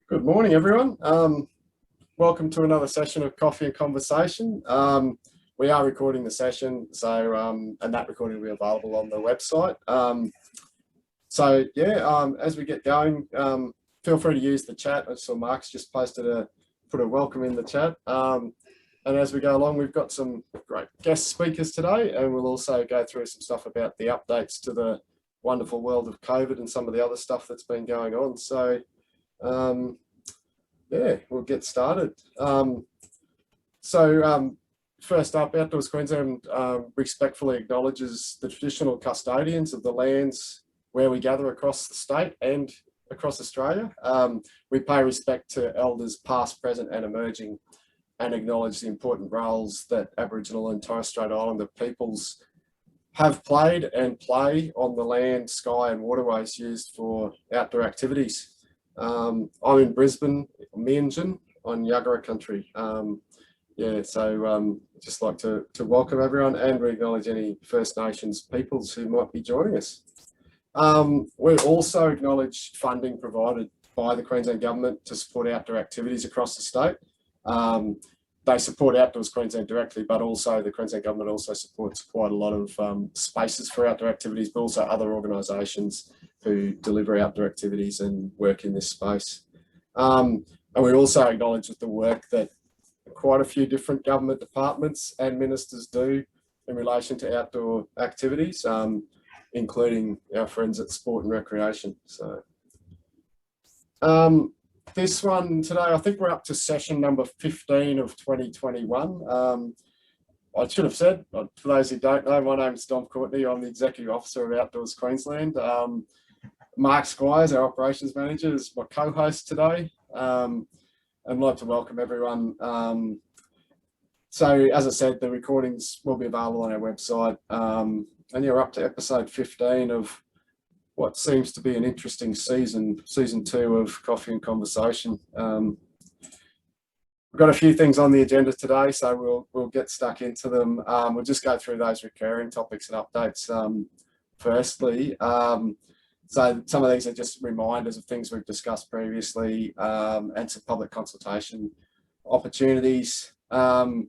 Good morning, everyone. Welcome to another session of Coffee and Conversation. We are recording the session, and that recording will be available on the website. As we get going, feel free to use the chat. I saw Mark's just put a welcome in the chat. And as we go along, we've got some great guest speakers today, and we'll also go through some stuff about the updates to the wonderful world of COVID and some of the other stuff that's been going on. So, we'll get started. First up, Outdoors Queensland respectfully acknowledges the traditional custodians of the lands where we gather across the state and across Australia. We pay respect to elders past, present and emerging, and acknowledge the important roles that Aboriginal and Torres Strait Islander peoples have played and play on the land, sky and waterways used for outdoor activities. I'm in Brisbane, Meanjin, on Yagara country. Just like to welcome everyone, and we acknowledge any First Nations peoples who might be joining us. We also acknowledge funding provided by the Queensland Government to support outdoor activities across the state. They support Outdoors Queensland directly, but also the Queensland Government also supports quite a lot of spaces for outdoor activities, but also other organisations who deliver outdoor activities and work in this space. And we also acknowledge the work that quite a few different government departments and ministers do in relation to outdoor activities, including our friends at Sport and Recreation. So this one today, I think we're up to session number 15 of 2021. I should have said, for those who don't know, my name is Dom Courtney. I'm the Executive Officer of Outdoors Queensland. Mark Squires, our Operations Manager, is my co-host today. I'd like to welcome everyone. So as I said, the recordings will be available on our website. And you're up to episode 15 of what seems to be an interesting season 2 of Coffee and Conversation. We've got a few things on the agenda today, so we'll get stuck into them. We'll just go through those recurring topics and updates firstly. So some of these are just reminders of things we've discussed previously, and some public consultation opportunities. And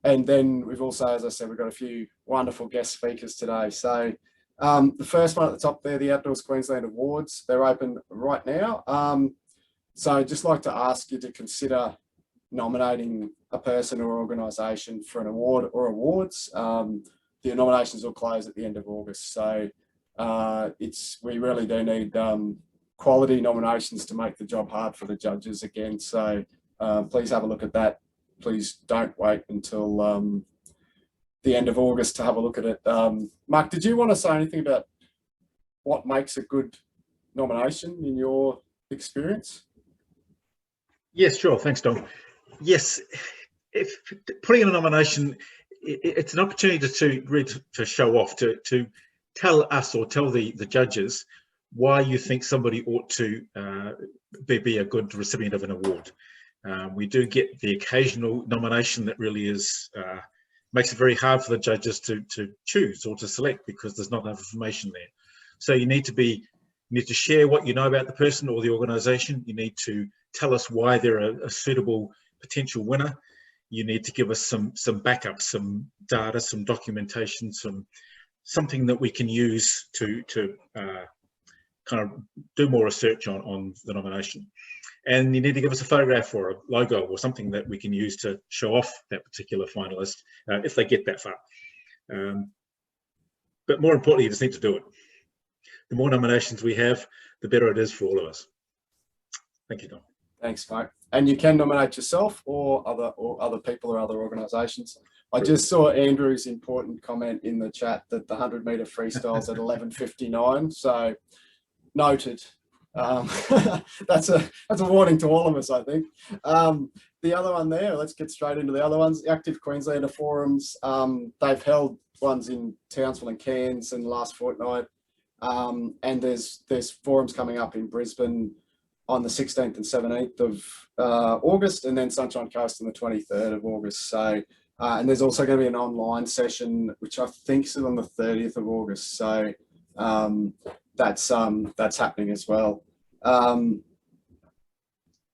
then we've also, as I said, we've got a few wonderful guest speakers today. So the first one at the top there, the Outdoors Queensland Awards, they're open right now. So I'd just like to ask you to consider nominating a person or organisation for an award or awards. The nominations will close at the end of August. So we really do need quality nominations to make the job hard for the judges again. So please have a look at that. Please don't wait until the end of August to have a look at it. Mark, did you want to say anything about what makes a good nomination in your experience? Yes, sure. Thanks, Dom. Yes, if putting in a nomination, it's an opportunity to show off, to tell us or tell the judges why you think somebody ought to be a good recipient of an award. We do get the occasional nomination that really is makes it very hard for the judges to choose or to select because there's not enough information there. So you need to share what you know about the person or the organisation. You need to tell us why they're a suitable potential winner. You need to give us some backup, some data, some documentation, something that we can use to kind of do more research on the nomination. And you need to give us a photograph or a logo or something that we can use to show off that particular finalist if they get that far. But more importantly, you just need to do it. The more nominations we have, the better it is for all of us. Thank you, Dom. Thanks, Mark. And you can nominate yourself or other people or other organisations. I just saw Andrew's important comment in the chat that the 100-metre freestyle's at 11:59. So noted. That's a warning to all of us, I think. The other one there, let's get straight into the other ones. The Active Queenslander forums, they've held ones in Townsville and Cairns in the last fortnight, and there's forums coming up in Brisbane on the 16th and 17th of August, and then Sunshine Coast on the 23rd of August. So, and there's also going to be an online session, which I think is on the 30th of August. So that's happening as well.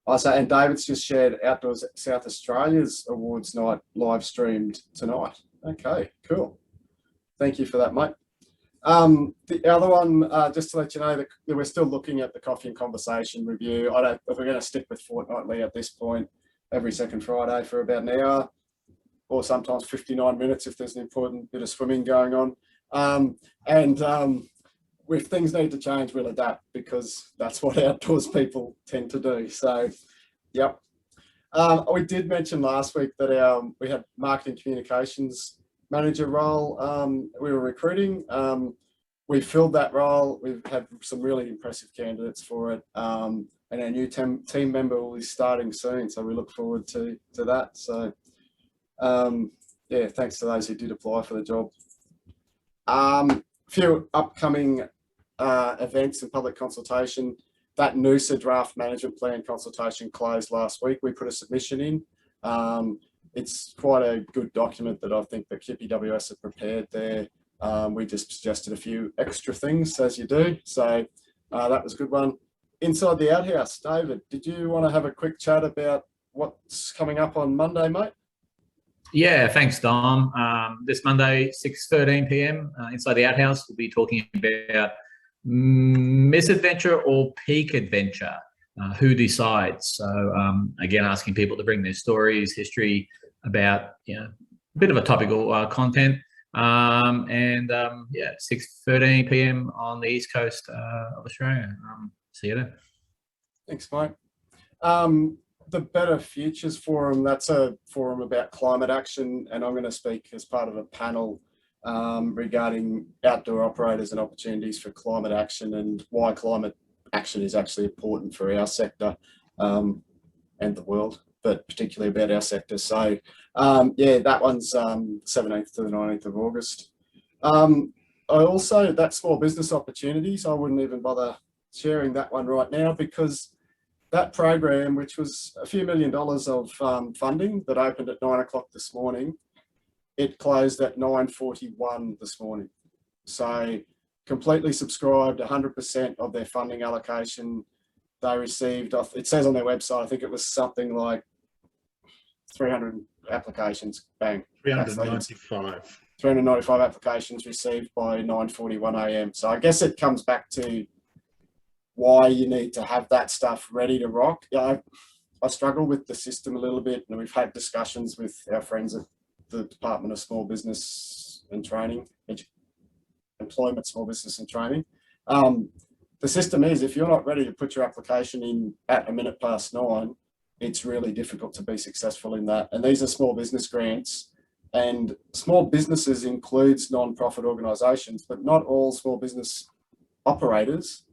I say, and David's just shared Outdoors South Australia's awards night live streamed tonight. Okay, cool. Thank you for that, mate. The other one, just to let you know that we're still looking at the Coffee and Conversation review. I don't, if we're going to stick with fortnightly at this point, every second Friday for about an hour, or sometimes 59 minutes if there's an important bit of swimming going on. If things need to change, we'll adapt, because that's what outdoors people tend to do. So, yep. We did mention last week that we had marketing communications manager role we were recruiting. We filled that role. We've had some really impressive candidates for it. And our new team member will be starting soon. So we look forward to that. So, yeah, thanks to those who did apply for the job. A few upcoming events and public consultation. That noosa draft management plan consultation closed last week. We put a submission in. It's quite a good document that I think that Kippy WS have prepared there. We just suggested a few extra things, as you do. So that was a good one. Inside the Outhouse, David, did you want to have a quick chat about what's coming up on Monday, mate? Yeah, thanks, Dom. This Monday, 6:13 p.m, inside the Outhouse, we'll be talking about misadventure or peak adventure. Who decides? So again, asking people to bring their stories, history about, you know, a bit of a topical content. Yeah, 6:13 p.m. on the east coast of Australia. See you there. Thanks, mate. The Better Futures Forum, that's a forum about climate action, and I'm going to speak as part of a panel regarding outdoor operators and opportunities for climate action, and why climate action is actually important for our sector and the world, but particularly about our sector. So yeah, that one's 17th to the 19th of August. That small business opportunities, I wouldn't even bother sharing that one right now, because that program, which was a few $1 million of funding that opened at 9 o'clock this morning, it closed at 9:41 this morning. So completely subscribed, 100% of their funding allocation they received. It says on their website, I think it was something like 300 applications, bang. 395. 395 applications received by 9:41 a.m. So I guess it comes back to why you need to have that stuff ready to rock. I struggle with the system a little bit, and we've had discussions with our friends at the Department of Small Business and Training, Employment, Small Business and Training. The system is, if you're not ready to put your application in at 9:01, it's really difficult to be successful in that. And these are small business grants, and small businesses includes non-profit organisations, but not all small business operators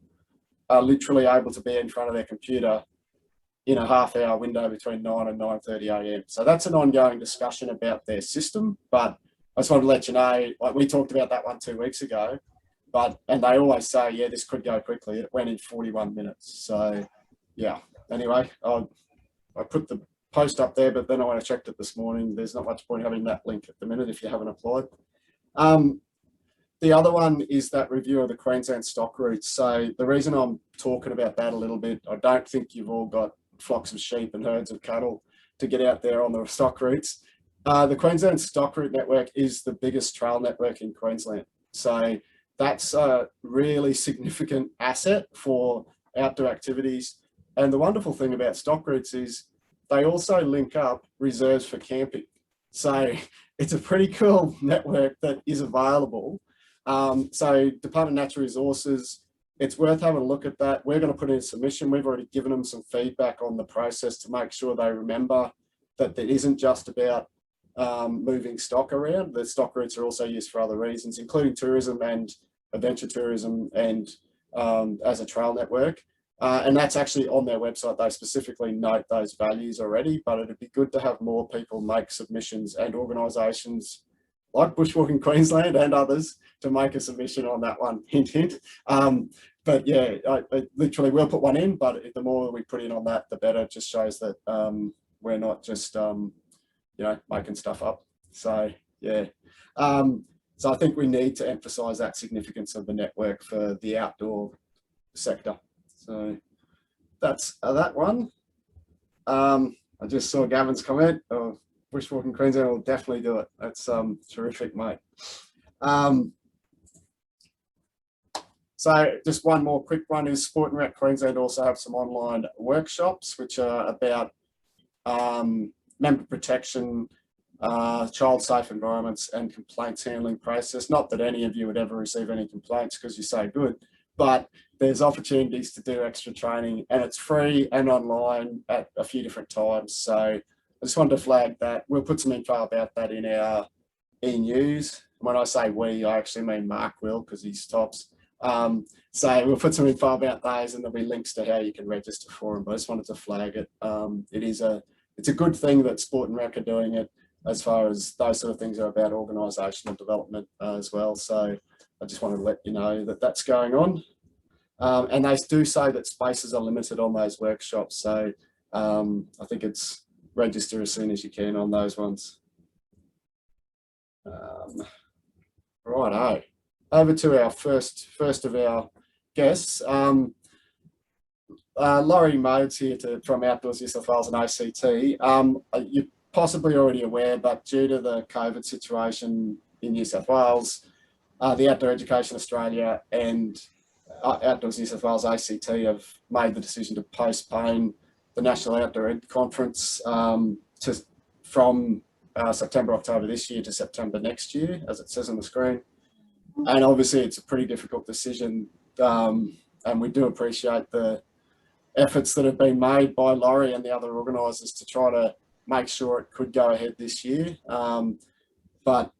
are literally able to be in front of their computer in a half-hour window between 9 and 9:30 a.m. So that's an ongoing discussion about their system. But I just wanted to let you know, like, we talked about that one 2 weeks ago, and they always say, yeah, this could go quickly. It went in 41 minutes. So yeah, anyway, I put the post up there, but then when I checked it this morning, there's not much point having that link at the minute if you haven't applied. The other one is that review of the Queensland stock routes. So the reason I'm talking about that a little bit, I don't think you've all got flocks of sheep and herds of cattle to get out there on the stock routes. The Queensland Stock Route Network is the biggest trail network in Queensland. So that's a really significant asset for outdoor activities. And the wonderful thing about stock routes is they also link up reserves for camping. So it's a pretty cool network that is available. So Department of Natural Resources, it's worth having a look at that. We're going to put in a submission. We've already given them some feedback on the process to make sure they remember that it isn't just about moving stock around. The stock routes are also used for other reasons, including tourism and adventure tourism, and as a trail network. And that's actually on their website. They specifically note those values already, but it'd be good to have more people make submissions, and organisations like Bushwalking Queensland and others to make a submission on that one, hint, hint. But yeah, I literally will put one in, but the more we put in on that, the better. It just shows that we're not just, you know, making stuff up. So yeah. So I think we need to emphasise that significance of the network for the outdoor sector. So that's that one. I just saw Gavin's comment. Oh, Bushwalking Queensland will definitely do it. That's terrific, mate. So just one more quick one is Sport and Rec Queensland also have some online workshops which are about member protection, child safe environments and complaints handling process. Not that any of you would ever receive any complaints because you're so good, but there's opportunities to do extra training and it's free and online at a few different times. So I just wanted to flag that. We'll put some info about that in our e-news. When I say we, I actually mean Mark will because he's tops. So we'll put some info about those and there'll be links to how you can register for them, but I just wanted to flag it. It's a good thing that Sport and Rec are doing it as far as those sort of things are about organisational development as well. So I just wanted to let you know that that's going on. And they do say that spaces are limited on those workshops. So I think it's register as soon as you can on those ones. Righto. Over to our first of our guests. Laurie Modes here from Outdoors New South Wales and ACT. You're possibly already aware, but due to the COVID situation in New South Wales, the Outdoor Education Australia and Outdoors New South Wales ACT have made the decision to postpone the National Outdoor Ed Conference from September, October this year to September next year, as it says on the screen. And obviously it's a pretty difficult decision, and we do appreciate the efforts that have been made by Laurie and the other organisers to try to make sure it could go ahead this year. But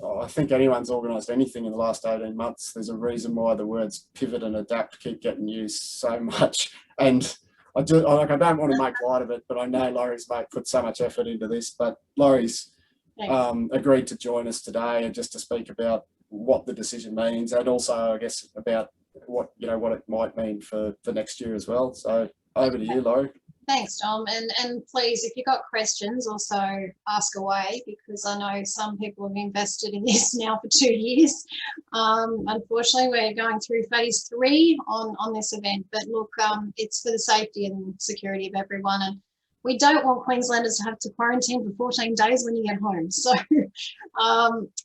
I think anyone's organised anything in the last 18 months, there's a reason why the words pivot and adapt keep getting used so much. And I don't want to make light of it, but I know Laurie's put so much effort into this, but Laurie's agreed to join us today and just to speak about what the decision means, and also I guess about what it might mean for next year as well. So over to you, Laurie. Thanks, Dom, and please, if you've got questions, also ask away, because I know some people have invested in this now for 2 years. Unfortunately, we're going through phase 3 on this event, but look, it's for the safety and security of everyone, and we don't want Queenslanders to have to quarantine for 14 days when you get home. So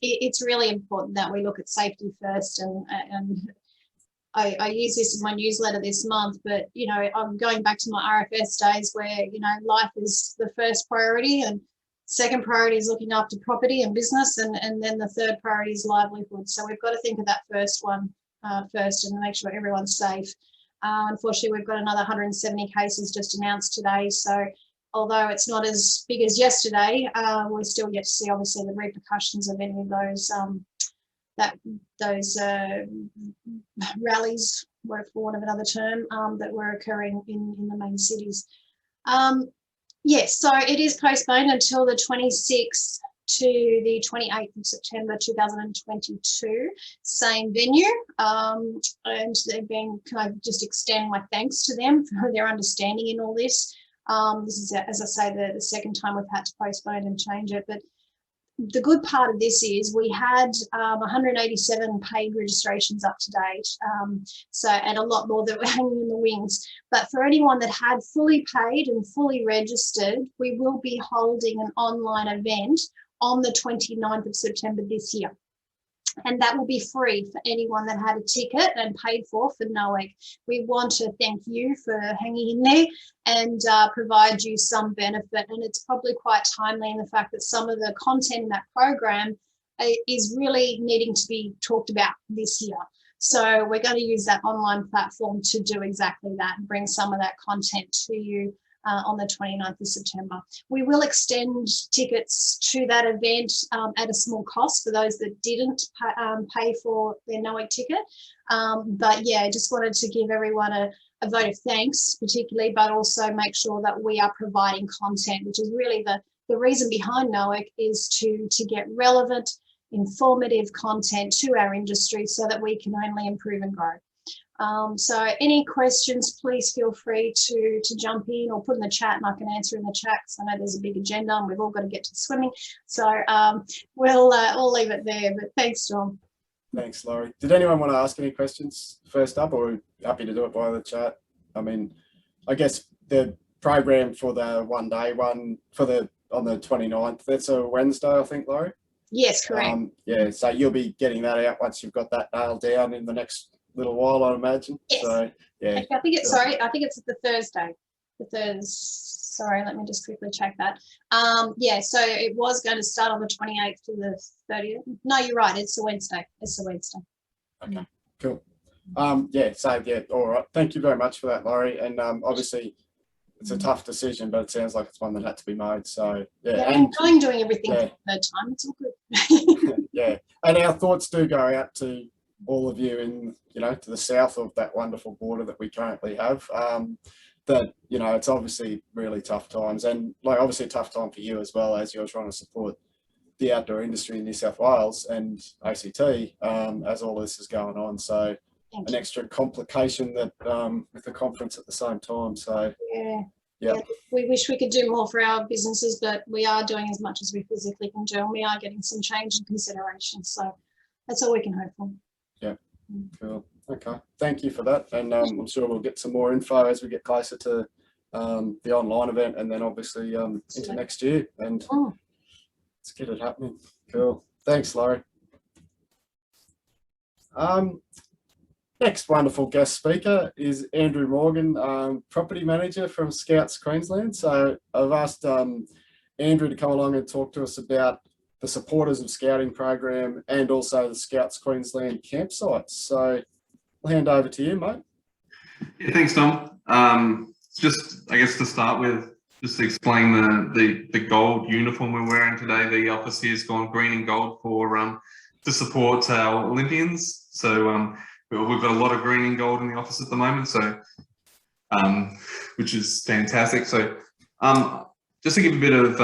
it's really important that we look at safety first, and I use this in my newsletter this month, but, I'm going back to my RFS days where, life is the first priority, and second priority is looking after property and business, and then the third priority is livelihood. So we've got to think of that first one first and make sure everyone's safe. Unfortunately, we've got another 170 cases just announced today. So although it's not as big as yesterday, we're still yet to see, obviously, the repercussions of any of those rallies, for want of another term, that were occurring in the main cities. Yes, so it is postponed until the 26th to the 28th of September 2022, same venue. And they've been, can I just extend my thanks to them for their understanding in all this. This is, as I say, the second time we've had to postpone and change it. But the good part of this is we had 187 paid registrations up to date, and a lot more that were hanging in the wings. But for anyone that had fully paid and fully registered, we will be holding an online event on the 29th of September this year. And that will be free for anyone that had a ticket and paid for NOAC. We want to thank you for hanging in there and provide you some benefit. And it's probably quite timely in the fact that some of the content in that program is really needing to be talked about this year. So we're going to use that online platform to do exactly that and bring some of that content to you on the 29th of September. We will extend tickets to that event at a small cost for those that didn't pay for their NOAC ticket. But yeah, I just wanted to give everyone a vote of thanks particularly, but also make sure that we are providing content, which is really the reason behind NOAC, is to get relevant, informative content to our industry so that we can only improve and grow. So any questions, please feel free to jump in or put in the chat, and I can answer in the chat because I know there's a big agenda and we've all got to get to swimming. So we'll leave it there, but thanks, John. Thanks, Laurie. Did anyone want to ask any questions first up, or are you happy to do it via the chat? I mean, I guess the program for the one-day one on the 29th. That's a Wednesday, I think, Laurie. Yes, correct. Yeah, so you'll be getting that out once you've got that nailed down in the next little while, I imagine. Yes. So yeah. I think it's sorry. I think it's the Thursday. Sorry, let me just quickly check that. Yeah, so it was going to start on the 28th to the 30th. No, you're right. It's a Wednesday. It's a Wednesday. Okay, cool. Yeah, so yeah, all right. Thank you very much for that, Laurie. And obviously it's a tough decision, but it sounds like it's one that had to be made. So yeah, I'm enjoying doing everything yeah. for the third time. It's all good. Yeah, and our thoughts do go out to all of you in, to the south of that wonderful border that we currently have. That, it's obviously really tough times, and like obviously a tough time for you as well, as you're trying to support the outdoor industry in New South Wales and ACT as all this is going on. So an extra complication that with the conference at the same time. So yeah, we wish we could do more for our businesses, but we are doing as much as we physically can do, and we are getting some change in consideration. So that's all we can hope for. Yeah, cool. Okay, thank you for that, and I'm sure we'll get some more info as we get closer to the online event, and then obviously into next year, and let's get it happening. Cool. Thanks, Laurie. Next wonderful guest speaker is Andrew Morgan, property manager from Scouts Queensland. So I've asked Andrew to come along and talk to us about the supporters of Scouting program and also the Scouts Queensland campsites. So I'll hand over to you, mate. Yeah, thanks, Tom. Just, I guess, to start with, just to explain the gold uniform we're wearing today. The office here's gone green and gold for to support our Olympians. So we've got a lot of green and gold in the office at the moment. So which is fantastic. So just to give a bit of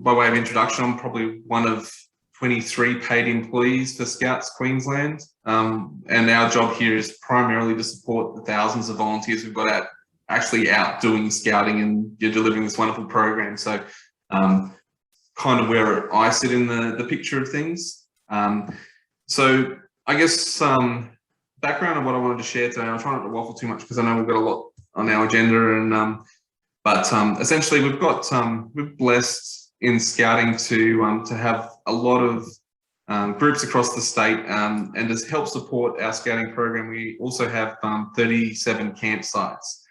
by way of introduction, I'm probably one of 23 paid employees for Scouts Queensland, and our job here is primarily to support the thousands of volunteers we've got actually out doing scouting, and you're delivering this wonderful program. So kind of where I sit in the picture of things. So I guess background of what I wanted to share today. I'll try not to waffle too much because I know we've got a lot on our agenda, and but essentially we're blessed in scouting to have a lot of groups across the state, and to help support our scouting program, we also have 37 campsites.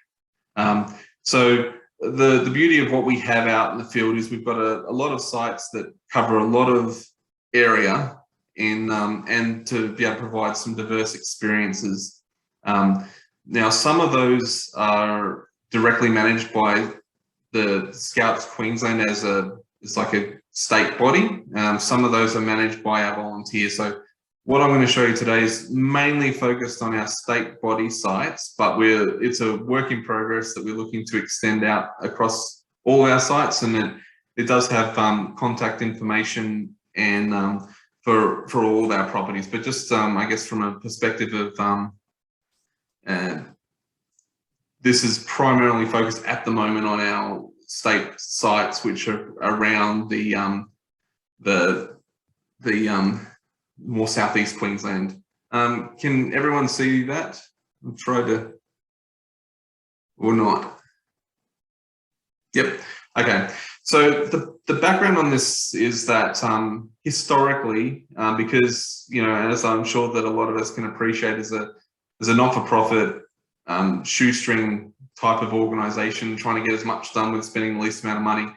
So the beauty of what we have out in the field is we've got a lot of sites that cover a lot of area and to be able to provide some diverse experiences. Now, some of those are directly managed by the Scouts Queensland it's like a state body. Some of those are managed by our volunteers. So what I'm going to show you today is mainly focused on our state body sites, but it's a work in progress that we're looking to extend out across all our sites, and it does have contact information and for all of our properties. But just I guess from a perspective of this is primarily focused at the moment on our state sites, which are around the more southeast Queensland. Can everyone see that? I'll try to, or not. Yep. Okay. So the background on this is that historically, because as I'm sure that a lot of us can appreciate, as a not-for-profit shoestring type of organisation trying to get as much done with spending the least amount of money.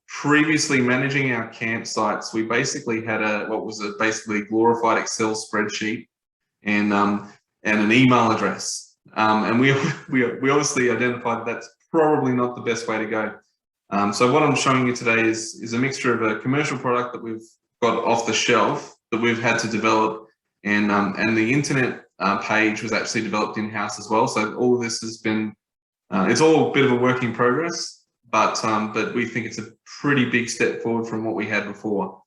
Previously managing our campsites, we basically had what was basically glorified Excel spreadsheet and an email address. And we obviously identified that's probably not the best way to go. So what I'm showing you today is a mixture of a commercial product that we've got off the shelf that we've had to develop, and the internet page was actually developed in-house as well. So all of this has been, it's all a bit of a work in progress, but we think it's a pretty big step forward from what we had before.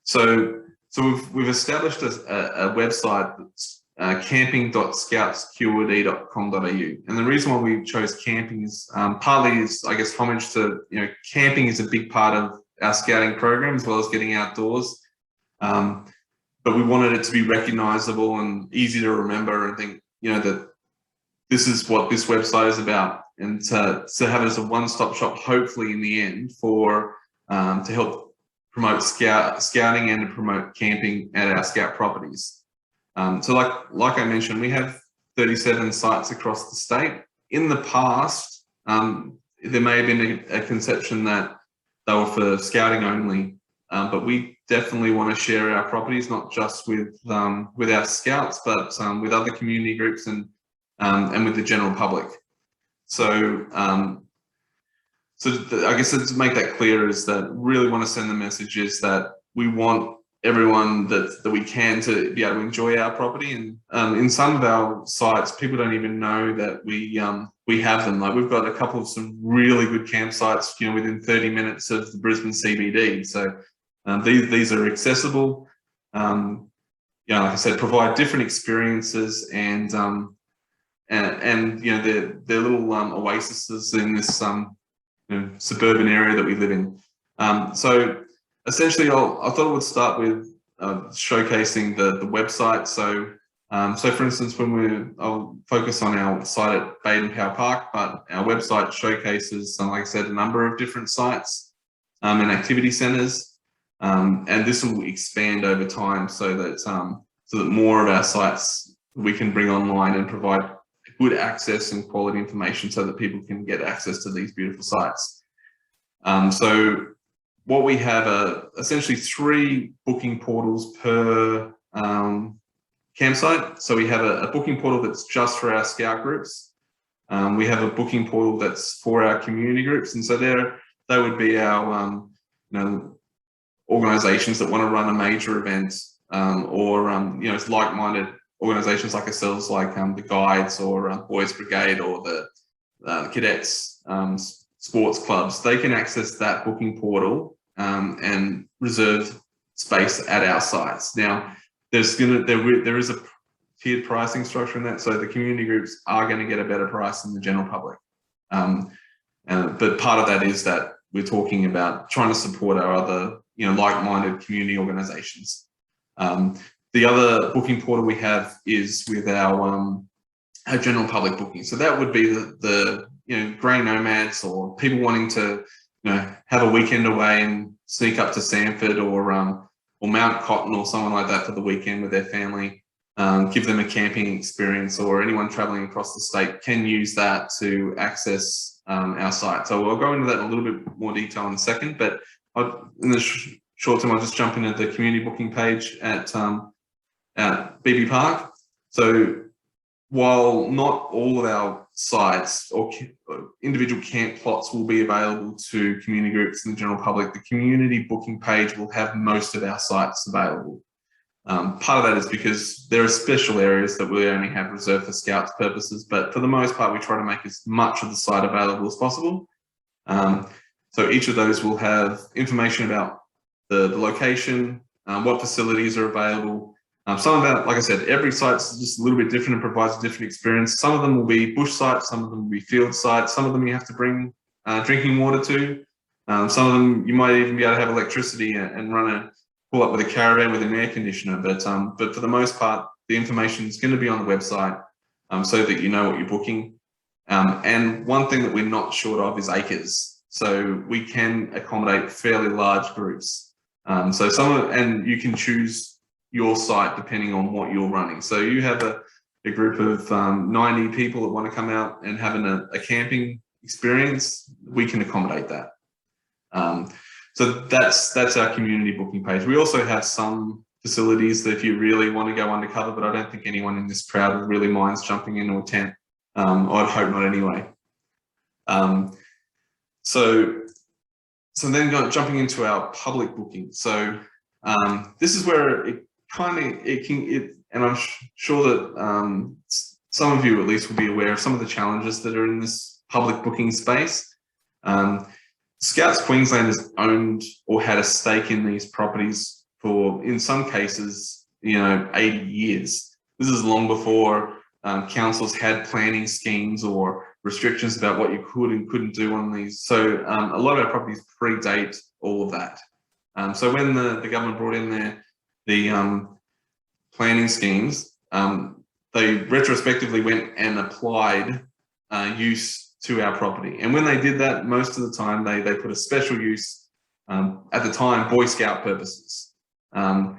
So we've established a website that's camping.scoutsqd.com.au, and the reason why we chose camping is partly is, I guess, homage to, camping is a big part of our scouting program as well as getting outdoors. But we wanted it to be recognizable and easy to remember, and think, that this is what this website is about, and to have it as a one-stop shop, hopefully in the end, for to help promote scouting and to promote camping at our scout properties. So like I mentioned, we have 37 sites across the state. In the past, there may have been a conception that they were for scouting only, but we definitely want to share our properties, not just with our scouts, but with other community groups and with the general public. So, I guess to make that clear is that really want to send the message is that we want everyone that we can to be able to enjoy our property. And in some of our sites, people don't even know that we have them. Like, we've got a couple of some really good campsites, you know, within 30 minutes of the Brisbane CBD. So these are accessible. You know, like I said, provide different experiences and you know, they're little oases in this you know, suburban area that we live in. So essentially, I thought I would start with showcasing the website. So for instance, I'll focus on our site at Baden Powell Park, but our website showcases, like I said, a number of different sites and activity centres, and this will expand over time so that more of our sites we can bring online and provide good access and quality information so that people can get access to these beautiful sites. So what we have are essentially 3 booking portals per campsite. So we have a booking portal that's just for our scout groups. We have a booking portal that's for our community groups, and so they would be our you know, organisations that want to run a major event, or you know, it's like-minded organisations like ourselves, like the Guides or Boys Brigade or the Cadets sports clubs. They can access that booking portal and reserve space at our sites. Now, there is a tiered pricing structure in that, so the community groups are going to get a better price than the general public. But part of that is that we're talking about trying to support our other, you know, like-minded community organisations. The other booking portal we have is with our general public booking. So that would be the you know, grey nomads or people wanting to, you know, have a weekend away and sneak up to Sanford or Mount Cotton or someone like that for the weekend with their family. Give them a camping experience, or anyone travelling across the state can use that to access our site. So I'll go into that in a little bit more detail in a second, but in the short term, I'll just jump into the community booking page at BB Park. So while not all of our sites or individual camp plots will be available to community groups and the general public, the community booking page will have most of our sites available. Part of that is because there are special areas that we only have reserved for scouts purposes, but for the most part, we try to make as much of the site available as possible. So each of those will have information about the location, what facilities are available. Some of that, like I said, every site's just a little bit different and provides a different experience. Some of them will be bush sites, some of them will be field sites, some of them you have to bring drinking water to. Some of them you might even be able to have electricity and pull up with a caravan with an air conditioner. But for the most part, the information is going to be on the website so that you know what you're booking. And one thing that we're not short of is acres. So we can accommodate fairly large groups. And you can choose your site depending on what you're running. So you have a group of 90 people that want to come out and having a camping experience, we can accommodate that. So that's our community booking page. We also have some facilities that if you really want to go undercover, but I don't think anyone in this crowd really minds jumping into a tent. I'd hope not anyway. So then jumping into our public booking. So this is where and I'm sure that some of you at least will be aware of some of the challenges that are in this public booking space. Scouts Queensland has owned or had a stake in these properties for, in some cases, 80 years. This is long before councils had planning schemes or restrictions about what you could and couldn't do on these. So a lot of our properties predate all of that. So when the government brought in the planning schemes, they they retrospectively went and applied use to our property. And when they did that, most of the time they put a special use, at the time, Boy Scout purposes. We're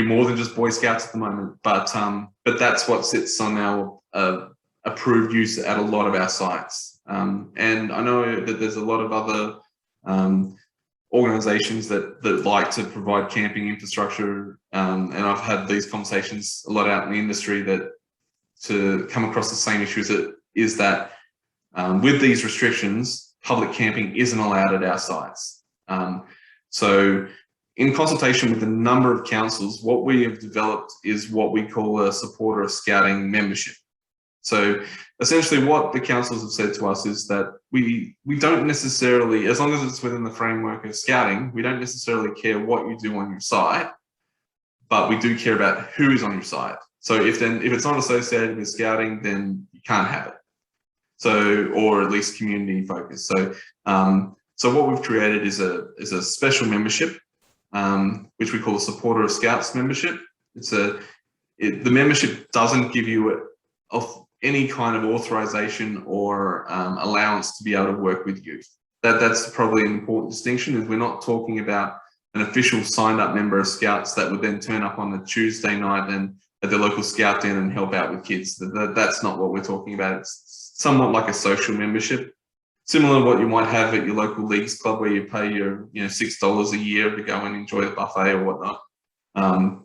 more than just Boy Scouts at the moment, but that's what sits on our approved use at a lot of our sites. And I know that there's a lot of other organizations that like to provide camping infrastructure, and I've had these conversations a lot out in the industry that to come across the same issues is that with these restrictions, public camping isn't allowed at our sites. So in consultation with a number of councils, what we have developed is what we call a supporter of scouting membership. So essentially what the councils have said to us is that we don't necessarily, as long as it's within the framework of scouting, we don't necessarily care what you do on your site, but we do care about who is on your site. So if it's not associated with scouting, then you can't have it. So, or at least community focused. So, so what we've created is a special membership, which we call a supporter of scouts membership. The membership doesn't give you any kind of authorization or allowance to be able to work with youth. That's probably an important distinction, is we're not talking about an official signed up member of Scouts that would then turn up on the Tuesday night and at the local Scout den and help out with kids. That's not what we're talking about. It's somewhat like a social membership, similar to what you might have at your local leagues club, where you pay your $6 a year to go and enjoy the buffet or whatnot.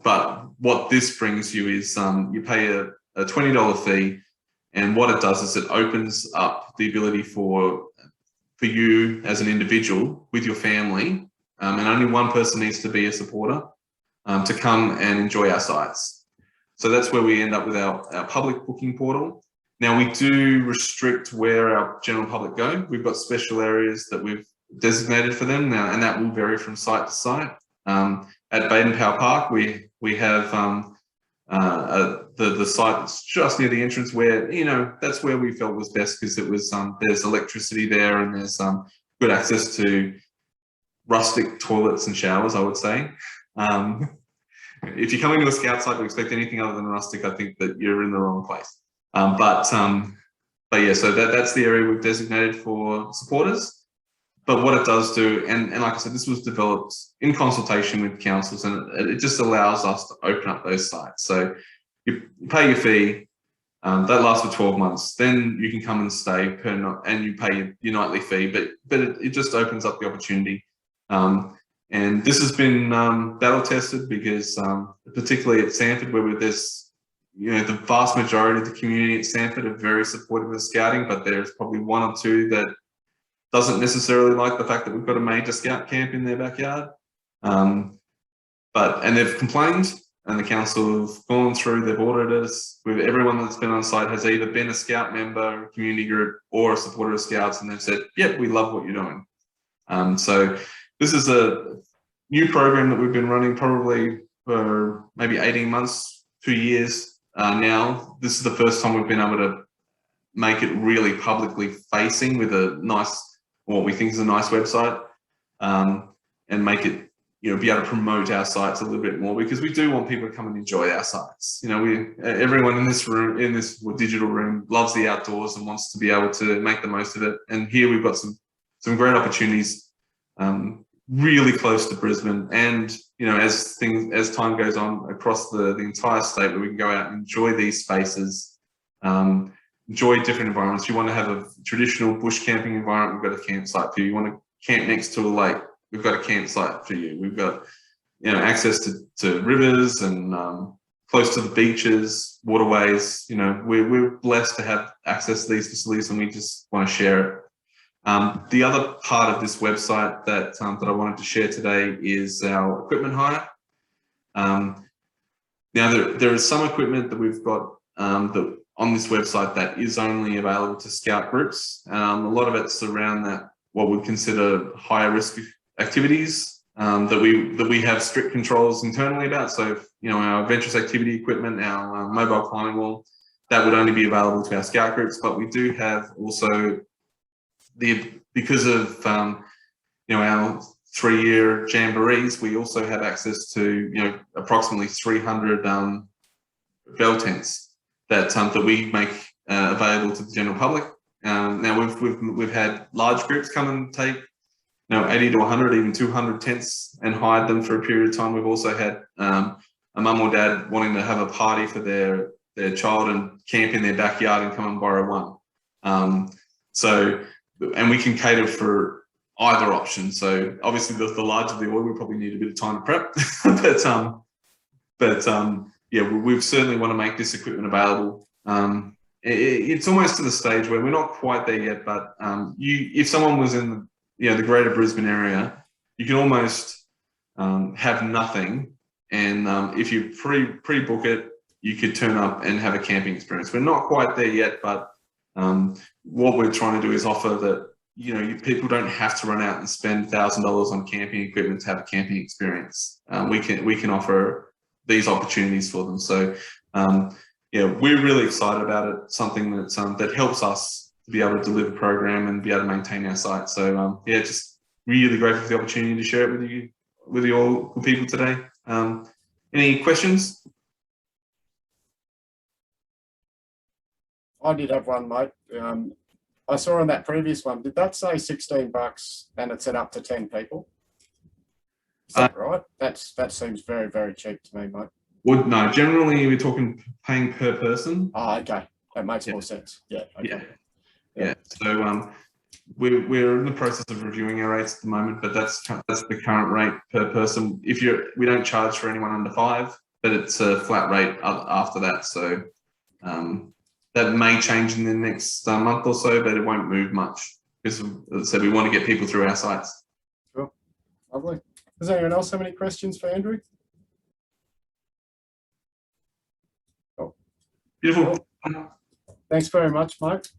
But what this brings you is you pay a $20 fee, and what it does is it opens up the ability for you as an individual with your family, and only one person needs to be a supporter, to come and enjoy our sites. So that's where we end up with our public booking portal. Now, we do restrict where our general public go. We've got special areas that we've designated for them now, and that will vary from site to site. At Baden-Powell Park, we have the site that's just near the entrance, where that's where we felt was best, because it was there's electricity there, and there's good access to rustic toilets and showers, I would say. If you're coming to a Scout site to expect anything other than rustic, I think that you're in the wrong place. But yeah, so that's the area we've designated for supporters. But what it does do, and like I said, this was developed in consultation with councils, and it just allows us to open up those sites. So you pay your fee, that lasts for 12 months. Then you can come and stay per night, and you pay your nightly fee. But it just opens up the opportunity. And this has been battle tested, because particularly at Sanford, where there's the vast majority of the community at Sanford are very supportive of scouting, but there's probably one or two that doesn't necessarily like the fact that we've got a major scout camp in their backyard. And they've complained, and the council have gone through, they've audited us. With everyone that's been on site has either been a Scout member, a community group, or a supporter of Scouts, and they've said, yep, we love what you're doing. So this is a new program that we've been running probably for maybe 18 months, 2 years now. This is the first time we've been able to make it really publicly facing with a nice, what we think is a nice website, and make it, be able to promote our sites a little bit more, because we do want people to come and enjoy our sites. Everyone in this room, in this digital room, loves the outdoors and wants to be able to make the most of it. And here we've got some great opportunities, really close to Brisbane, and as time goes on across the entire state, where we can go out and enjoy these spaces, enjoy different environments. You want to have a traditional bush camping environment, we've got a campsite for you. You want to camp next to a lake, we've got a campsite for you. We've got access to rivers and close to the beaches, waterways. We're blessed to have access to these facilities, and we just want to share it. The other part of this website that I wanted to share today is our equipment hire. Now there is some equipment that we've got that on this website that is only available to Scout groups. A lot of it's around what we consider higher risk activities that we have strict controls internally about. So our adventurous activity equipment, our mobile climbing wall, that would only be available to our Scout groups. But we do have also because of our 3-year jamborees, we also have access to approximately 300 bell tents that that we make available to the general public. Now we've had large groups come and take 80 to 100, even 200 tents and hide them for a period of time. We've also had a mum or dad wanting to have a party for their child and camp in their backyard and come and borrow one. And we can cater for either option. So obviously the larger the order, we probably need a bit of time to prep, but yeah, we certainly want to make this equipment available. It's almost to the stage where we're not quite there yet, but if someone was in the greater Brisbane area, you can almost have nothing, and if you pre-book it, you could turn up and have a camping experience. We're not quite there yet, but what we're trying to do is offer that people don't have to run out and spend $1,000 on camping equipment to have a camping experience. We can offer these opportunities for them. So yeah, we're really excited about it. Something that helps us to be able to deliver program and be able to maintain our site. So yeah, just really grateful for the opportunity to share it with you all people today. Any questions? I did have one, mate. I saw on that previous one, did that say $16 and it said up to 10 people? Is that right? That seems very, very cheap to me, mate. Well, no, generally we're talking paying per person. Oh, okay. That makes more sense. Yeah. Okay. Yeah. So we're in the process of reviewing our rates at the moment, but that's the current rate per person. We don't charge for anyone under 5, but it's a flat rate after that. So that may change in the next month or so, but it won't move much because, as I said, we want to get people through our sites. Sure. Lovely. Does anyone else have any questions for Andrew? Oh. Beautiful. Cool. Thanks very much, mate.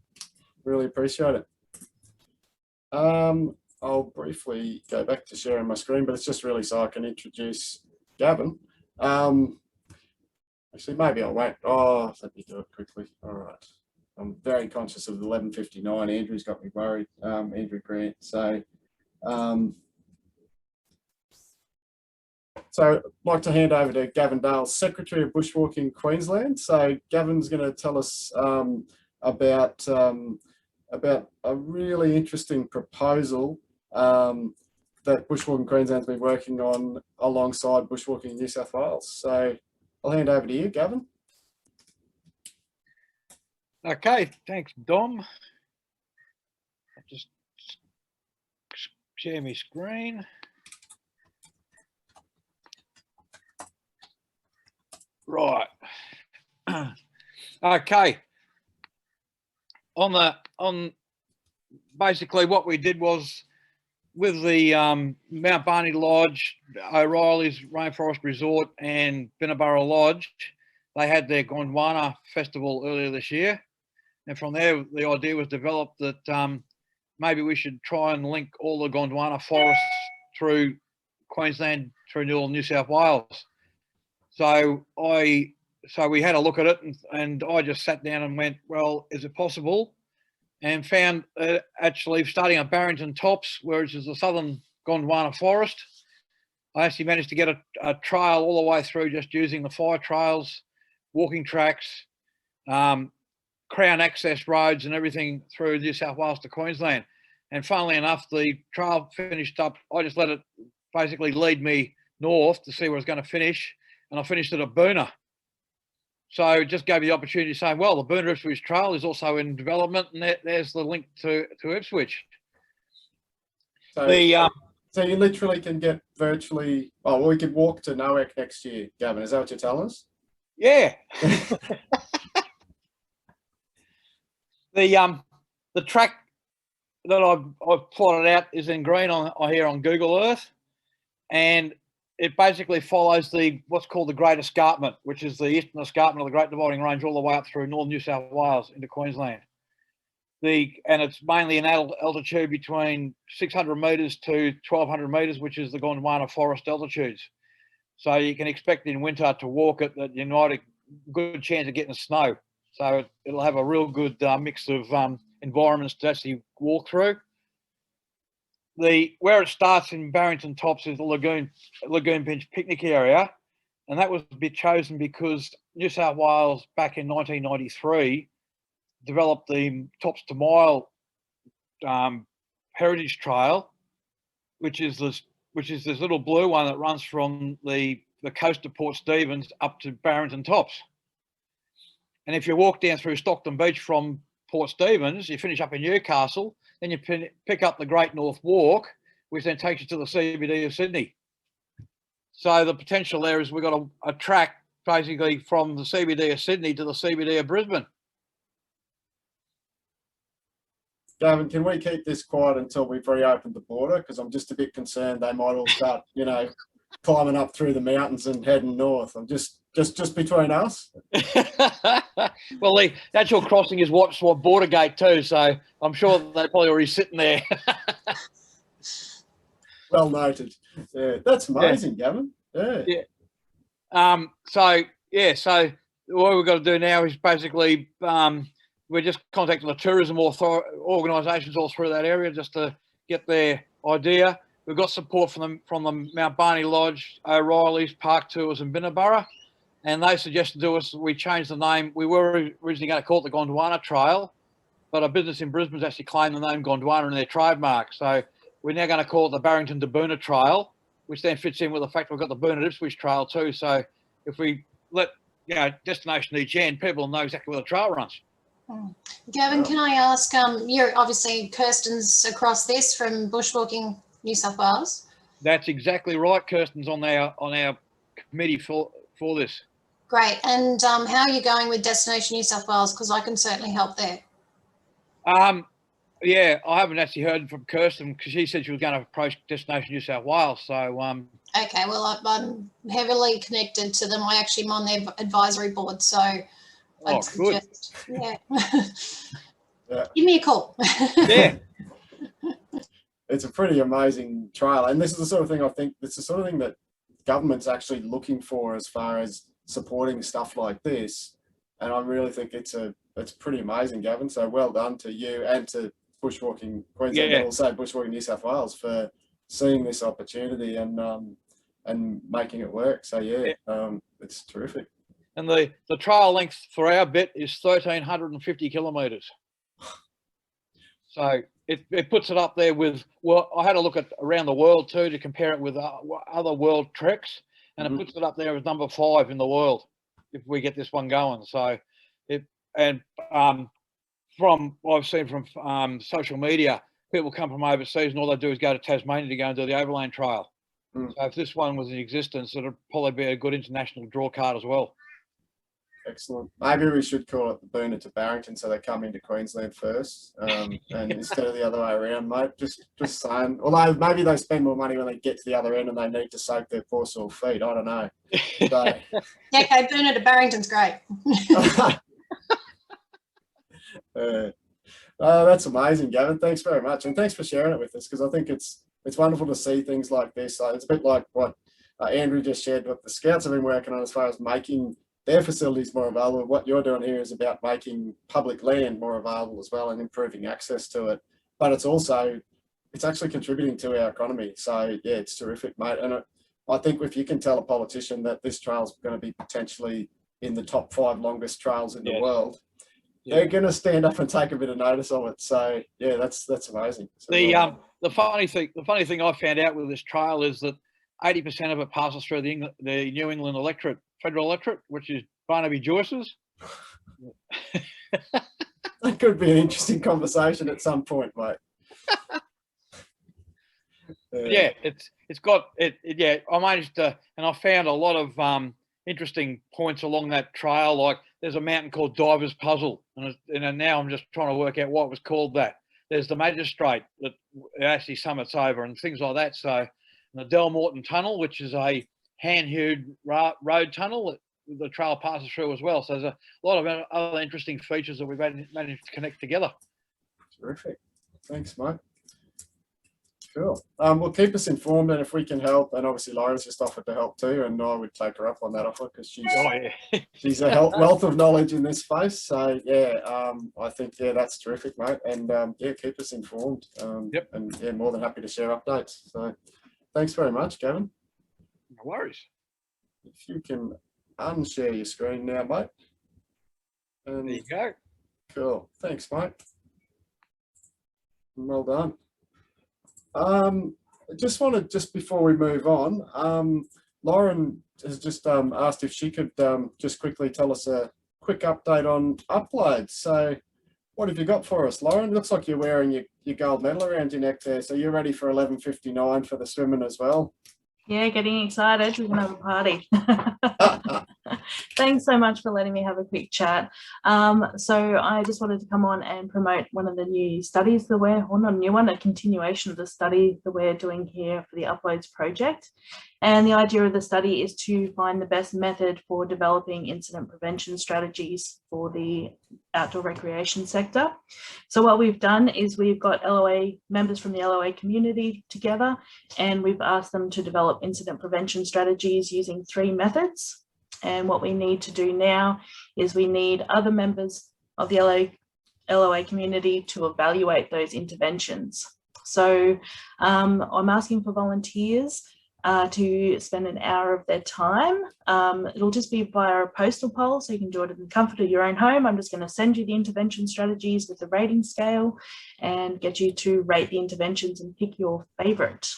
Really appreciate it. I'll briefly go back to sharing my screen, but it's just really so I can introduce Gavin. Actually, maybe I won't. Oh, let me do it quickly. All right. I'm very conscious of 11:59. Andrew's got me worried. Andrew Grant. So I'd like to hand over to Gavin Dale, Secretary of Bushwalking Queensland. So Gavin's going to tell us about a really interesting proposal that Bushwalking Queensland's been working on alongside Bushwalking New South Wales. So I'll hand over to you, Gavin. Okay, thanks, Dom. I'll just share my screen. Right. Okay. On basically what we did was with the Mount Barney Lodge, O'Reilly's Rainforest Resort and Binnaburra Lodge, they had their Gondwana festival earlier this year. And from there, the idea was developed that maybe we should try and link all the Gondwana forests through Queensland, through New South Wales. So we had a look at it, and I just sat down and went, well, is it possible? And found actually starting at Barrington Tops, which is the southern Gondwana forest, I actually managed to get a trail all the way through just using the fire trails, walking tracks, Crown access roads and everything through New South Wales to Queensland. And funnily enough, the trail finished up, I just let it basically lead me north to see where it's going to finish, and I finished it at Boona. So it just gave me the opportunity to say, well, the Boona Ipswich Trail is also in development, and there's the link to Ipswich. So you literally can get virtually, well, we could walk to Nowek next year, Gavin. Is that what you're telling us? Yeah. The track that I've plotted out is in green here on Google Earth, and it basically follows what's called the Great Escarpment, which is the eastern escarpment of the Great Dividing Range all the way up through northern New South Wales into Queensland. And it's mainly an altitude between 600 metres to 1,200 metres, which is the Gondwana forest altitudes. So you can expect in winter to walk it that you might have a good chance of getting snow. So it'll have a real good mix of environments to actually walk through. Where it starts in Barrington Tops is the Lagoon Bench picnic area, and that was to be chosen because New South Wales back in 1993 developed the Tops to Mile Heritage Trail, which is this little blue one that runs from the coast of Port Stephens up to Barrington Tops. And if you walk down through Stockton Beach from Port Stephens, you finish up in Newcastle, then you pick up the Great North Walk, which then takes you to the CBD of Sydney. So the potential there is we've got a track basically from the CBD of Sydney to the CBD of Brisbane. Gavin, can we keep this quiet until we've reopened the border? Because I'm just a bit concerned they might all start, you know, climbing up through the mountains and heading north. I'm just between us. Well, the actual crossing is what's border gate too, so I'm sure they're probably already sitting there. Well noted. Yeah, that's amazing, Gavin. Yeah. So what we've got to do now is basically we're just contacting the tourism organisations all through that area just to get their idea. We've got support from the Mount Barney Lodge, O'Reilly's, Park Tours and Binnaburra, and they suggested to us we change the name. We were originally going to call it the Gondwana Trail, but a business in Brisbane's actually claimed the name Gondwana in their trademark. So we're now going to call it the Barrington to Boonah Trail, which then fits in with the fact we've got the Boonah Ipswich Trail too. So if we let destination each end, people will know exactly where the trail runs. Gavin, can I ask, you're obviously Kirsten's across this from Bushwalking New South Wales. That's exactly right. Kirsten's on our committee for this. Great. And how are you going with Destination New South Wales? Because I can certainly help there. Yeah, I haven't actually heard from Kirsten because she said she was going to approach Destination New South Wales. So okay, well, I'm heavily connected to them. I actually am on their advisory board, so I'd suggest, yeah. Give me a call. Yeah. It's a pretty amazing trail, and this is the sort of thing I think it's the sort of thing that government's actually looking for as far as supporting stuff like this. And I really think it's pretty amazing, Gavin. So well done to you and to Bushwalking Queensland, and also Bushwalking New South Wales for seeing this opportunity and making it work. So it's terrific. And the trail length for our bit is 1,350 kilometres. So it puts it up there with, well, I had a look at around the world too to compare it with other world treks, and it puts it up there as number 5 in the world if we get this one going. So from what I've seen from social media, people come from overseas and all they do is go to Tasmania to go and do the overland trail. So if this one was in existence, it'd probably be a good international draw card as well. Excellent. Maybe we should call it the Boonah to Barrington so they come into Queensland first, and instead of the other way around, mate. Just saying. Although maybe they spend more money when they get to the other end and they need to soak their poor sore feet. I don't know. So. Okay, Boonah to Barrington's great. That's amazing, Gavin. Thanks very much, and thanks for sharing it with us, because I think it's wonderful to see things like this. It's a bit like what Andrew just shared, what the Scouts have been working on as far as making their facilities more available. What you're doing here is about making public land more available as well and improving access to it. But it's actually contributing to our economy. So yeah, it's terrific, mate. And I think if you can tell a politician that this trail's going to be potentially in the top 5 longest trails in the world, they're going to stand up and take a bit of notice of it. So yeah, that's amazing. So, the funny thing I found out with this trail is that 80% of it passes through the New England electorate, federal electorate, which is Barnaby Joyce's. That could be an interesting conversation at some point, mate. Yeah, it's got it. Yeah, I managed to, and I found a lot of interesting points along that trail. Like there's a mountain called Diver's Puzzle, and now I'm just trying to work out what was called that. There's the Magistrate that actually summits over and things like that. So the Del Morton Tunnel, which is a hand-hewed road tunnel that the trail passes through as well. So there's a lot of other interesting features that we've managed to connect together. Terrific. Thanks, mate. Cool. Well, keep us informed, and if we can help, and obviously Laura's just offered to help too, and I would take her up on that offer because she's a wealth of knowledge in this space. So yeah, I think that's terrific, mate. And keep us informed. And more than happy to share updates. So thanks very much, Gavin. No worries. if you can unshare your screen now, mate. And There you go. cool. Thanks, mate. Well done. I just wanted, just before we move on, Lauren has just asked if she could just quickly tell us a quick update on uploads. So what have you got for us, Lauren? Looks like you're wearing your gold medal around your neck there. So you're ready for 11:59 for the swimming as well. Yeah, getting excited. We're gonna have a party. Thanks so much for letting me have a quick chat. So I just wanted to come on and promote one of the new studies that we're, well, not a new one, a continuation of the study that we're doing here for the Uploads project. And the idea of the study is to find the best method for developing incident prevention strategies for the outdoor recreation sector. So what we've done is we've got LOA members from the LOA community together, and we've asked them to develop incident prevention strategies using 3 methods. And what we need to do now is we need other members of the LOA community to evaluate those interventions. So I'm asking for volunteers to spend an hour of their time. It'll just be via a postal poll, so you can do it in the comfort of your own home. I'm just going to send you the intervention strategies with the rating scale and get you to rate the interventions and pick your favourite.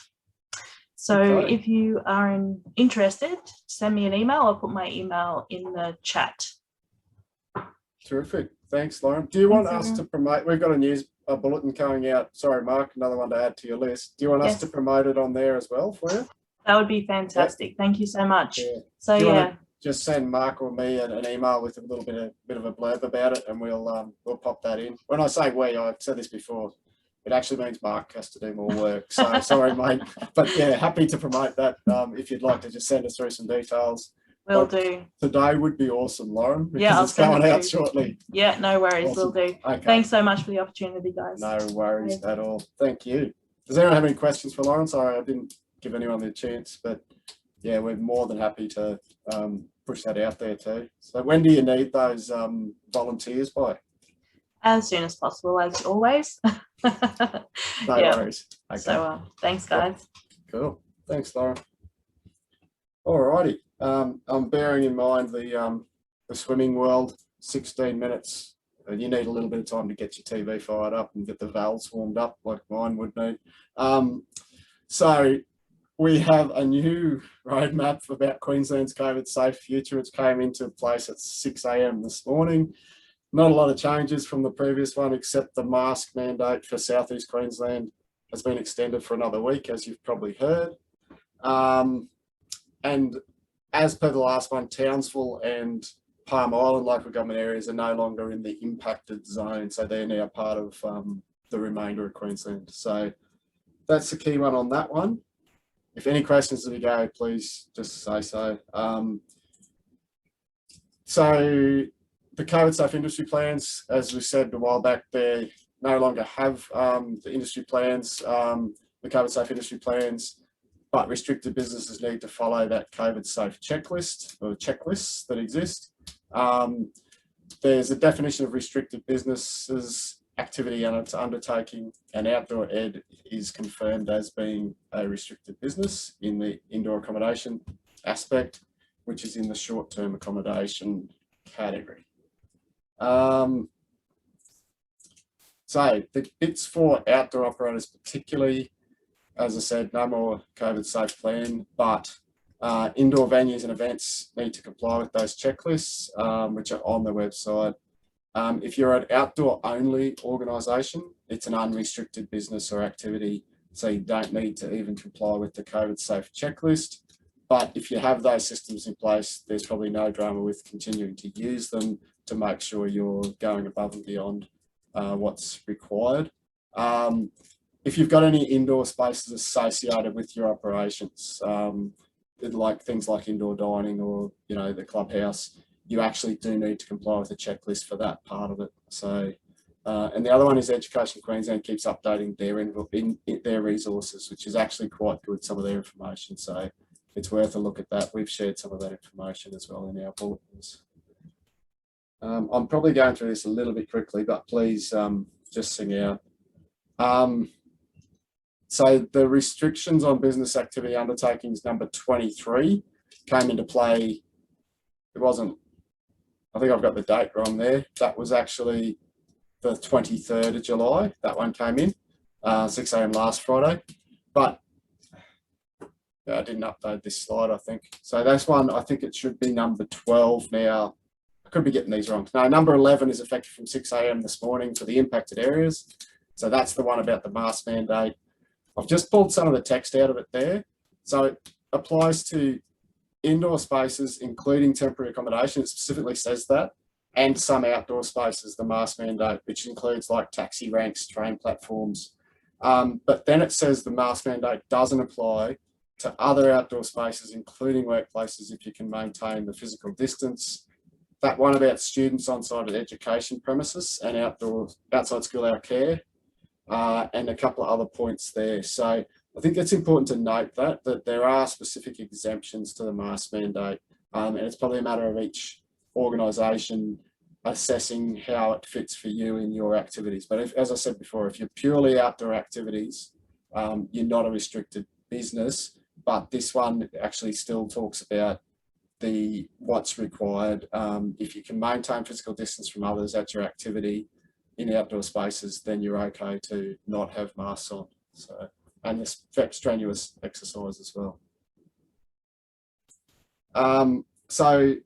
So Okay. if you are interested, send me an email. I'll put my email in the chat. Terrific. Thanks, Lauren. Do you want Thanks, us to promote? We've got a bulletin going out. Sorry, Mark, another one to add to your list. Do you want us Yes. to promote it on there as well for you? That would be fantastic. Thank you so much. Yeah. So Do you yeah, wanna just send Mark or me an email with a little bit of a blurb about it, and we'll pop that in. When I say we, I've said this before. It actually means Mark has to do more work. So sorry, mate. But yeah, happy to promote that. If you'd like to just send us through some details. will But do. Today would be awesome, Lauren, because Yeah, I'll it's send going it out to- shortly. Yeah, no worries. Will Awesome. do. Okay. Thanks so much for the opportunity, guys. No worries at all. Thank you. Does anyone have any questions for Lauren? Sorry, I didn't give anyone the chance, but yeah, we're more than happy to push that out there too. So when do you need those volunteers by? As soon as possible, as always. No Yeah. worries. Okay, So thanks, guys. cool. Thanks, Lauren. Alrighty. I'm bearing in mind the swimming world, 16 minutes. You need a little bit of time to get your TV fired up and get the valves warmed up like mine would need. So we have a new roadmap about Queensland's COVID safe future. It came into place at 6 a.m. this morning. Not a lot of changes from the previous one, except the mask mandate for Southeast Queensland has been extended for another week, as you've probably heard. And as per the last one, Townsville and Palm Island local government areas are no longer in the impacted zone, so they're now part of the remainder of Queensland. So that's the key one on that one. If any questions as we go, please just say so. So the COVID safe industry plans, as we said a while back, they no longer have the industry plans, the COVID safe industry plans, but restricted businesses need to follow that COVID safe checklist or checklists that exist. There's a definition of restricted businesses, activity and its undertaking, and outdoor ed is confirmed as being a restricted business in the indoor accommodation aspect, which is in the short-term accommodation category. So the bits for outdoor operators particularly, as I said, no more COVID safe plan, but indoor venues and events need to comply with those checklists, which are on the website. If you're an outdoor only organisation, it's an unrestricted business or activity, so you don't need to even comply with the COVID safe checklist. But if you have those systems in place, there's probably no drama with continuing to use them to make sure you're going above and beyond what's required. If you've got any indoor spaces associated with your operations, like things like indoor dining or the clubhouse, you actually do need to comply with the checklist for that part of it. So, and the other one is Education Queensland keeps updating their resources, which is actually quite good, some of their information. So it's worth a look at that. We've shared some of that information as well in our bulletins. I'm probably going through this a little bit quickly, but please just sing out. So the restrictions on business activity undertakings number 23 came into play. It wasn't, I think I've got the date wrong there. That was actually the 23rd of July. That one came in, 6 a.m. last Friday. But yeah, I didn't update this slide, I think. So that's one, I think it should be number 12 now. I could be getting these wrong. No, number 11 is effective from 6 a.m. this morning for the impacted areas. So that's the one about the mask mandate. I've just pulled some of the text out of it there. So it applies to indoor spaces, including temporary accommodation. It specifically says that, and some outdoor spaces, the mask mandate, which includes like taxi ranks, train platforms. But then it says the mask mandate doesn't apply to other outdoor spaces, including workplaces, if you can maintain the physical distance. That one about students on site at education premises and outside school hour care, and a couple of other points there. So I think it's important to note that there are specific exemptions to the mask mandate, and it's probably a matter of each organisation assessing how it fits for you in your activities. But as I said before, if you're purely outdoor activities, you're not a restricted business, but this one actually still talks about what's required. If you can maintain physical distance from others at your activity in outdoor spaces, then you're okay to not have masks on. So, and this strenuous exercise as well. So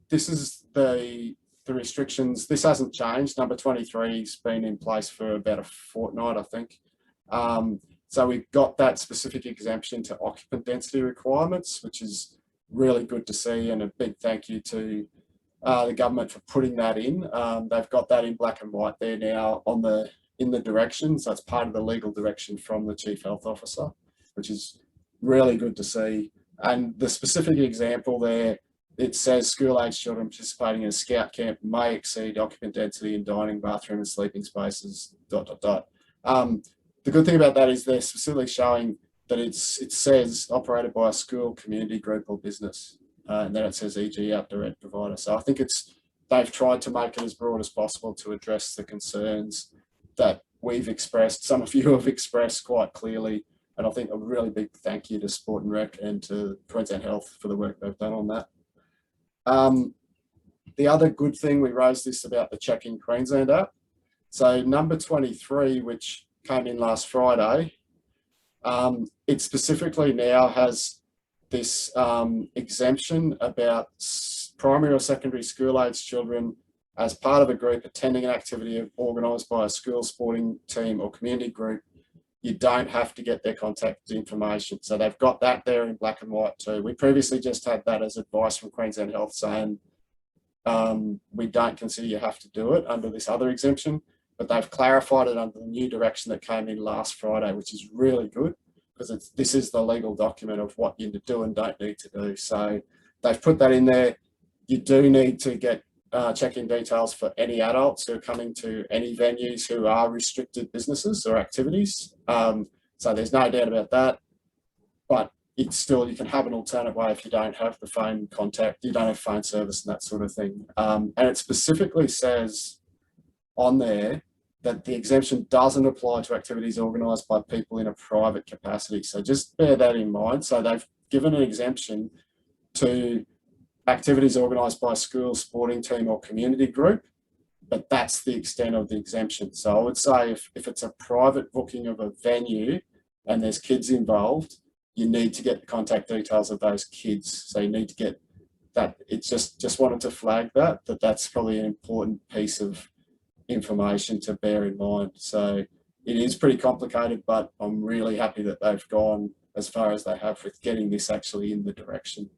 this is the restrictions. This hasn't changed. Number 23's been in place for about a fortnight, I think. So we've got that specific exemption to occupant density requirements, which is really good to see, and a big thank you to the government for putting that in. They've got that in black and white there now in the direction, so it's part of the legal direction from the Chief Health Officer, which is really good to see. And the specific example there, it says school-age children participating in a scout camp may exceed occupant density in dining, bathroom and sleeping spaces, ... The good thing about that is they're specifically showing that it says operated by a school, community group or business. And then it says e.g. outdoor ed provider. So I think they've tried to make it as broad as possible to address the concerns that we've expressed, some of you have expressed quite clearly. And I think a really big thank you to Sport and Rec and to Queensland Health for the work they've done on that. The other good thing, we raised this about the Check in Queensland app. So number 23, which came in last Friday, it specifically now has this exemption about primary or secondary school age children as part of a group attending an activity organised by a school, sporting team or community group. You don't have to get their contact information. So they've got that there in black and white too. We previously just had that as advice from Queensland Health saying we don't consider you have to do it under this other exemption, but they've clarified it under the new direction that came in last Friday, which is really good because this is the legal document of what you do and don't need to do. So they've put that in there. You do need to get check-in details for any adults who are coming to any venues who are restricted businesses or activities. So there's no doubt about that, but it's still, you can have an alternate way if you don't have the phone contact, you don't have phone service and that sort of thing. And it specifically says on there that the exemption doesn't apply to activities organised by people in a private capacity. So just bear that in mind. So they've given an exemption to activities organised by a school, sporting team or community group, but that's the extent of the exemption. So I would say if it's a private booking of a venue and there's kids involved, you need to get the contact details of those kids. So you need to get that. It's just wanted to flag that's probably an important piece of information to bear in mind. So it is pretty complicated, but I'm really happy that they've gone as far as they have with getting this actually in the direction.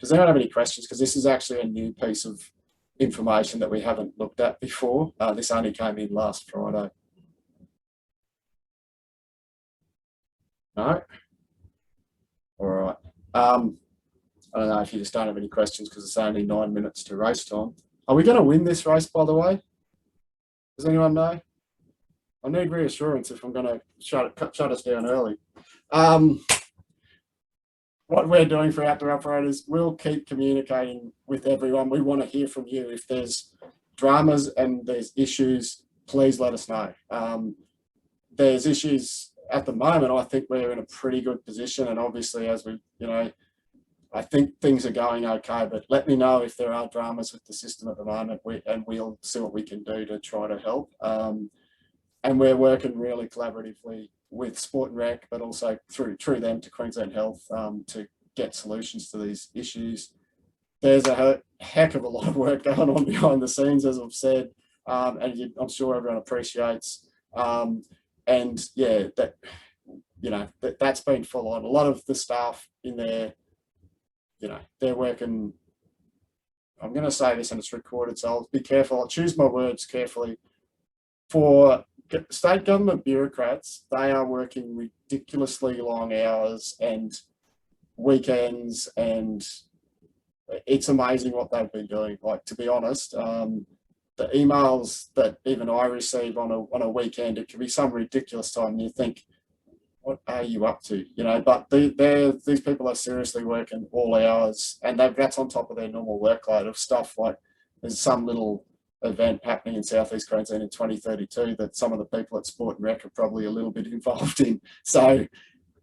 Does anyone have any questions? Because this is actually a new piece of information that we haven't looked at before. This only came in last Friday. No? All right. I don't know if you just don't have any questions because it's only 9 minutes to race time. Are we going to win this race, by the way? Does anyone know? I need reassurance if I'm going to shut us down early. What we're doing for outdoor operators, we'll keep communicating with everyone. We want to hear from you. If there's dramas and there's issues, please let us know. There's issues at the moment. I think we're in a pretty good position. And obviously, as we, I think things are going okay, but let me know if there are dramas with the system at the moment, and we'll see what we can do to try to help. And we're working really collaboratively with Sport and Rec, but also through them to Queensland Health to get solutions to these issues. There's a heck of a lot of work going on behind the scenes, as I've said, and I'm sure everyone appreciates. And yeah, that's been full on. A lot of the staff in there, they're working. I'm going to say this and it's recorded, so I'll be careful. I'll choose my words carefully. For state government bureaucrats, they are working ridiculously long hours and weekends, and it's amazing what they've been doing. Like, to be honest, the emails that even I receive on a weekend, it can be some ridiculous time, and you think, what are you up to? But these people are seriously working all hours, and that's on top of their normal workload of stuff. Like, there's some little event happening in Southeast Queensland in 2032 that some of the people at Sport and Rec are probably a little bit involved in. So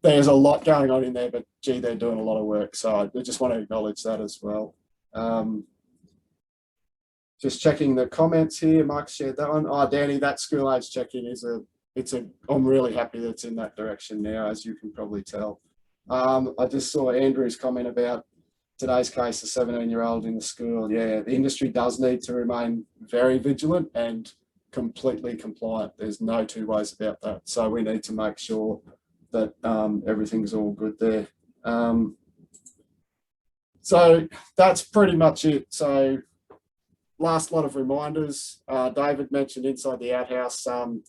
there's a lot going on in there, but gee, they're doing a lot of work. So I just want to acknowledge that as well. Just checking the comments here. Mike shared that one. Oh, Danny, that school age check-in I'm really happy that it's in that direction now, as you can probably tell. I just saw Andrew's comment about today's case, a 17-year-old in the school. Yeah, the industry does need to remain very vigilant and completely compliant. There's no two ways about that. So we need to make sure that everything's all good there. So that's pretty much it. So last lot of reminders. David mentioned Inside the Outhouse on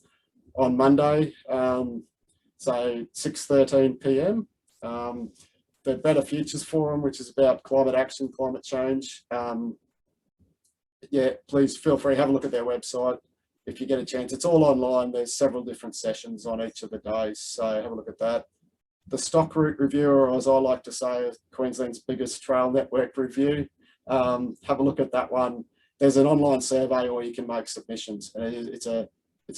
Monday, so 6:13 p.m. The Better Futures Forum, which is about climate action, climate change. Yeah, please feel free, have a look at their website if you get a chance. It's all online. There's several different sessions on each of the days, so have a look at that. The Stock Route Review, or as I like to say, Queensland's biggest trail network review. Have a look at that one. There's an online survey, or you can make submissions. It's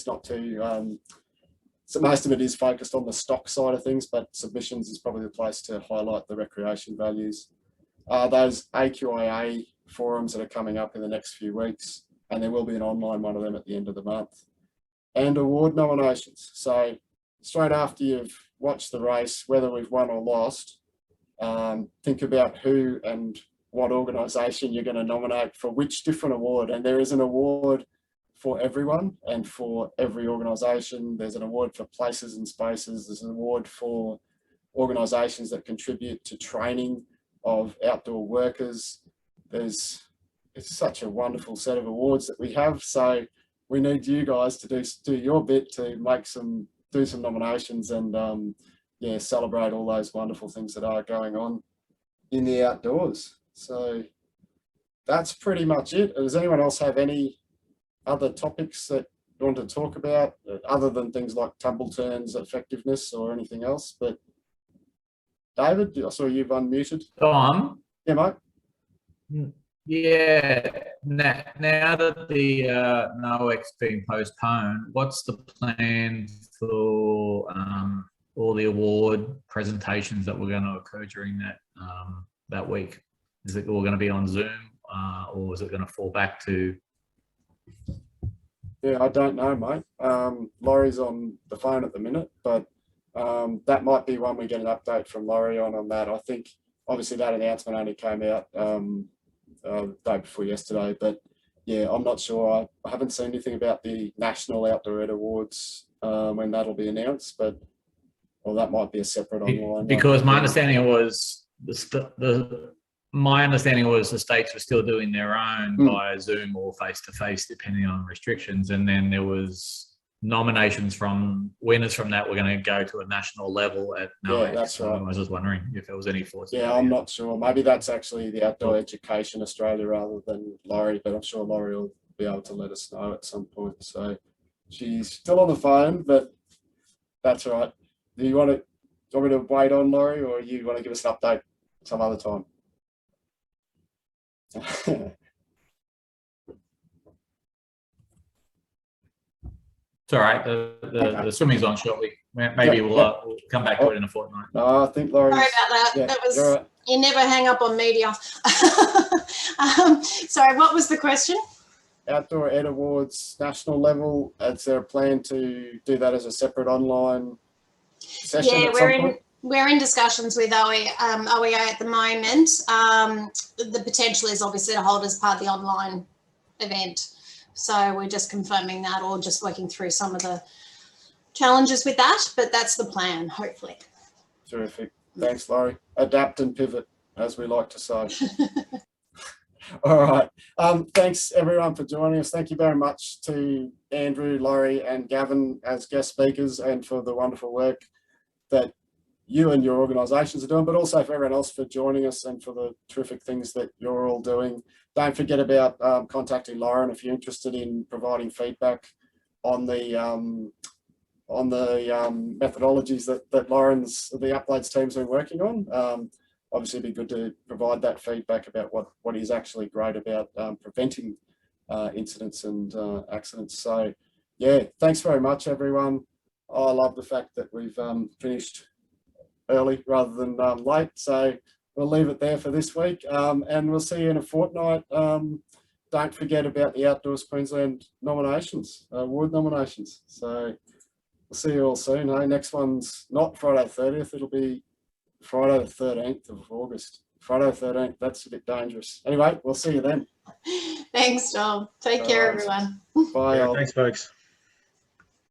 not too, so most of it is focused on the stock side of things, but submissions is probably the place to highlight the recreation values. Those AQIA forums that are coming up in the next few weeks, and there will be an online one of them at the end of the month. And award nominations. So straight after you've watched the race, whether we've won or lost, think about who and what organisation you're going to nominate for which different award. And there is an award for everyone and for every organisation. There's an award for places and spaces. There's an award for organisations that contribute to training of outdoor workers. It's such a wonderful set of awards that we have. So we need you guys to do your bit to do some nominations and yeah, celebrate all those wonderful things that are going on in the outdoors. So that's pretty much it. Does anyone else have any other topics that you want to talk about other than things like tumble turns effectiveness or anything else? But David, I saw you've unmuted. Tom? Yeah, mate. Yeah. Now that the NOEC's been postponed, what's the plan for all the award presentations that were going to occur during that week? Is it all going to be on Zoom, or is it going to fall back to? Yeah, I don't know, mate. Laurie's on the phone at the minute, but that might be one we get an update from Laurie on that. I think obviously that announcement only came out the day before yesterday, but yeah, I'm not sure. I haven't seen anything about the National Outdoor Ed Awards when that'll be announced, but well, that might be a separate online. Because my understanding was the states were still doing their own via Zoom or face-to-face, depending on restrictions. And then there was nominations from winners from that were going to go to a national level at NOEC. Yeah, that's right. I was just wondering if there was any force. Yeah, I'm not sure. Maybe that's actually the Outdoor Education Australia rather than Laurie, but I'm sure Laurie will be able to let us know at some point. So she's still on the phone, but that's all right. Do you want me to wait on Laurie, or you want to give us an update some other time? It's all right. The swimming's on shortly. Maybe we'll come back to it in a fortnight. No, I think Laurie. Sorry about that. Yeah, That was You never hang up on media. Sorry, what was the question? Outdoor Ed Awards national level. Is there a plan to do that as a separate online session? Yeah, at some point? we're in discussions with OEA at the moment. The potential is obviously to hold as part of the online event. So we're just confirming that, or just working through some of the challenges with that, but that's the plan, hopefully. Terrific. Thanks, Laurie. Adapt and pivot, as we like to say. All right. Thanks, everyone, for joining us. Thank you very much to Andrew, Laurie, and Gavin as guest speakers, and for the wonderful work that you and your organisations are doing, but also for everyone else for joining us and for the terrific things that you're all doing. Don't forget about contacting Lauren if you're interested in providing feedback on the methodologies that Lauren's, the uploads team's been working on. Obviously, it'd be good to provide that feedback about what is actually great about preventing incidents and accidents. So, yeah, thanks very much, everyone. I love the fact that we've finished early rather than late. So we'll leave it there for this week, and we'll see you in a fortnight. Don't forget about the Outdoors Queensland nominations, award nominations. So we'll see you all soon. Hey? Next one's not Friday 30th, it'll be Friday the 13th of August. Friday the 13th, that's a bit dangerous. Anyway, we'll see you then. Thanks, Tom. Take care, everyone. Bye. Yeah, thanks, folks.